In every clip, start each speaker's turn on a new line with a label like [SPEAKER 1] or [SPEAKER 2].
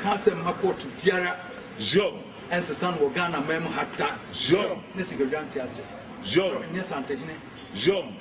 [SPEAKER 1] cancer makoto biara
[SPEAKER 2] Jom
[SPEAKER 1] and son will Ghana mem hatta
[SPEAKER 2] Jom
[SPEAKER 1] Nisi Grantias
[SPEAKER 2] Jom
[SPEAKER 1] Yes Asantehene
[SPEAKER 2] Jom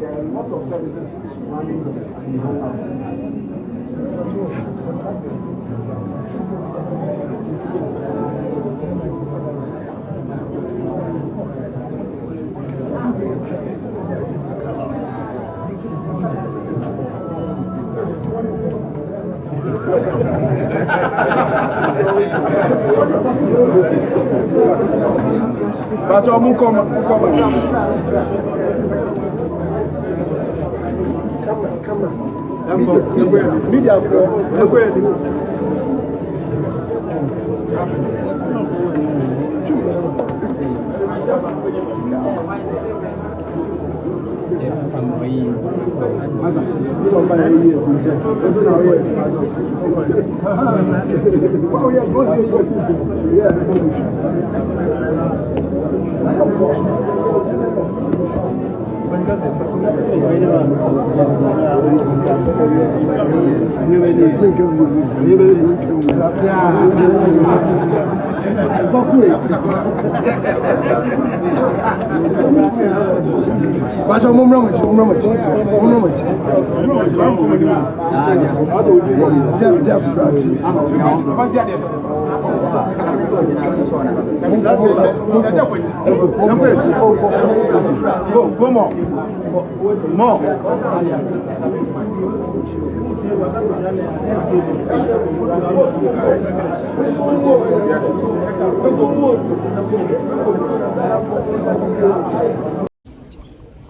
[SPEAKER 3] There are a lot of services running in the whole house. Media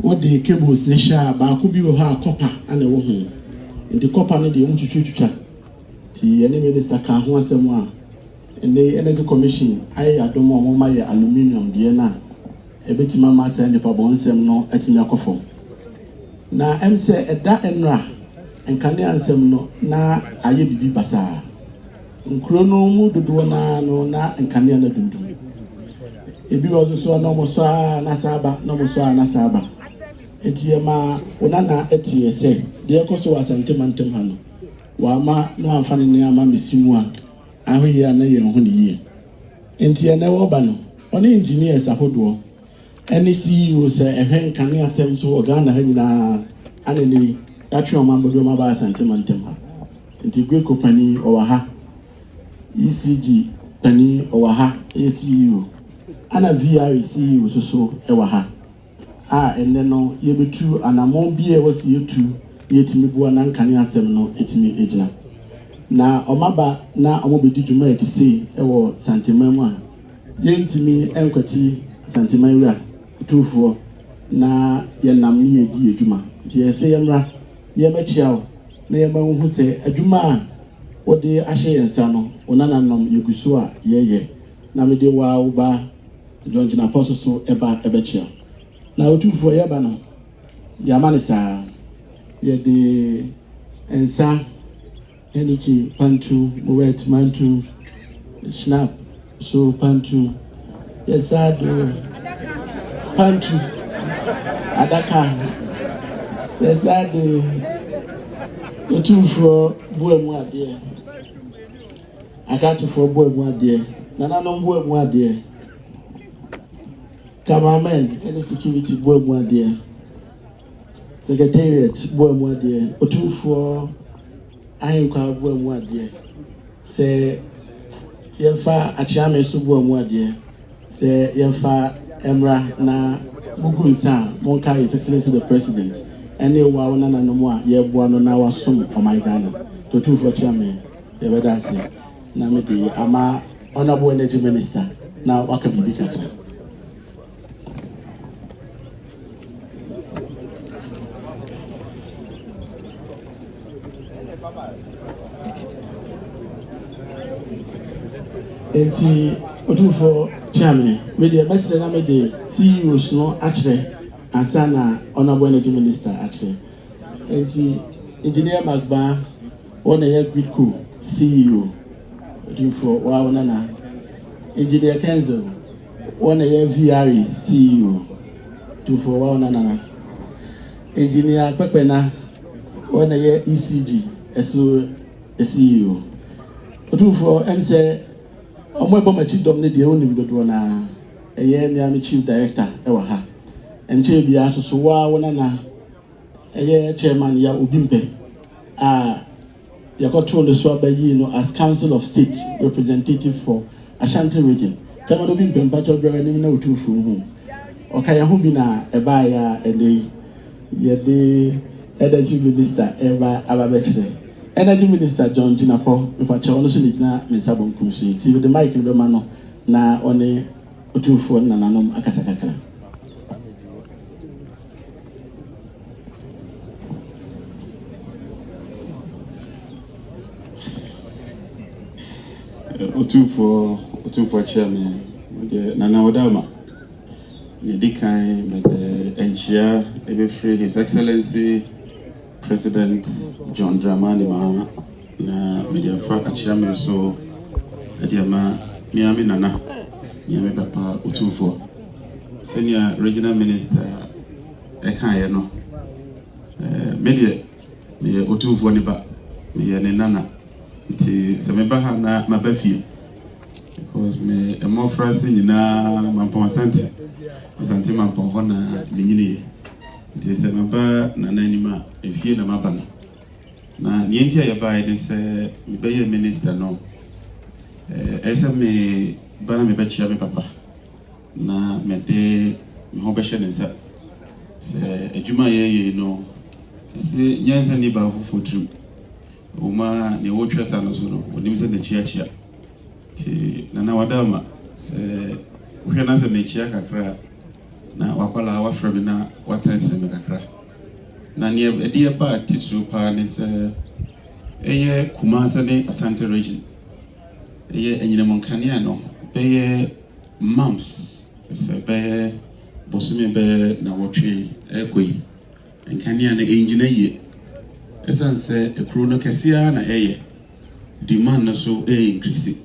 [SPEAKER 4] what the cables ne share ba ko bi wo ha copper ana wo ho the copper no de twitwa ti ene minister ka ho asem a ene energy commission ai adom o ma ye aluminium de na ebetima ma sa nipa bon nsem no atimi akofo na emse eda enra enkane ansem no na aye bibi basa nkro no mu dodo na no na enkane na dundum ebi wo so na mo so na saba na mo so na saba etiema onana etie se de ekoso Asanteman hano wa ma no amfane ne ama mesimu a ahoye na ye ho ne yie entie na wo ba no one engineers ahodo ene CEO se ehwen kane asem so Ghana ha nyina anene atwe o mambodo ma ba Asanteman ha enti Greater Kumasi owa ha ECG tani owa ha CEO ana VR CEO so ewa ha ene no yebetu anamon bi e wasi yetu yetimi bua na nkane asem no etimi ejina na omaba na omobedi djuma etise ewo Asanteman mu a yentimi enkwati Asanteman wura tufuo na yenam ni edi ejuma ti ese yemra yemachia o na yemahu se adwuma a wode ahye yensa no onananom yeguso a yeye na mede wa uba jonjina poso so eba ebechia na otufuo yeba no yamanisa yede ensa eniki pantu wet mantu snap so pantu yesado pantu adaka yesade two for Boemwa dear. I got you for Boemwa dear. Nana no Boemwa dear. Cameraman, any security Boemwa dear. Secretariat Boemwa dear. O two for Iron Car Boemwa dear. Say Yemfa Achame so Boemwa dear. Say Yemfa Emra na Mugunsa, Monka His Excellency the President. Any one and no more, ye one on our son, oh my Ghana. To two for chairman, the Vedasi. Namidi, Ama, Honorable Energy Minister. Now, what can be bigger? Enti, two for chairman, with the best Namidi, CEOs no actually. Asana Honorable Energy Minister actually. And Engineer Magba, one year Greater Kumasi CEO, do for Wawanana. Engineer Kenzo, one year VRE CEO, do for Wawanana. Engineer Pepena, one year ECG, SO CEO. Do for MC Omwebo Chief Dominic the only Dodona, a year Miami Chief Director, Ewaha. And JB also so wana a chairman ya ubimpe ya control the swab as Council of State representative for Ashanti region. Chairman ubimpe mpacho brother ni na utu from home. Okay, who be na eba ya ede Energy Minister eba ababechre. Energy Minister John Jinapo mpacho ono so na mesabo nkumsi. Ti the mic no be mano na one utu fo na nanom akasakakra.
[SPEAKER 2] Two for chairman. Nana Wadama. Nidikai, but Enchia, free His Excellency President John Dramani Mahama. Na media for a chairman so Adiama Miami Nana. Miami Papa Utufo. Senior Regional Minister Ekayano. Media Utufo Niba. Media Nana. It's a member na mabafi because me a more phrasing na mampo Asanteman po hona minyini. It is a member na nanima efie na mabana. Na nienti ayaba ide se me minister no. Esa me bana me bechia me papa. Na me de me ho behye nsa. Se adwuma ye no. Se nyansa ni ba fofotrim. Uma ne wotwa sanoso no onim se na chiachia ti Nana Wadama se wohwe na se na chia kakra na wakwala wafra bi na watense me kakra na ne edi ba titru pa ne se eye Kumasi ne Asante region eye enyinamonkane ano beye months se beye bosumi be na wotwe ekoi enkane na engineer Esanse a chrono Cassia na aye demand so increase.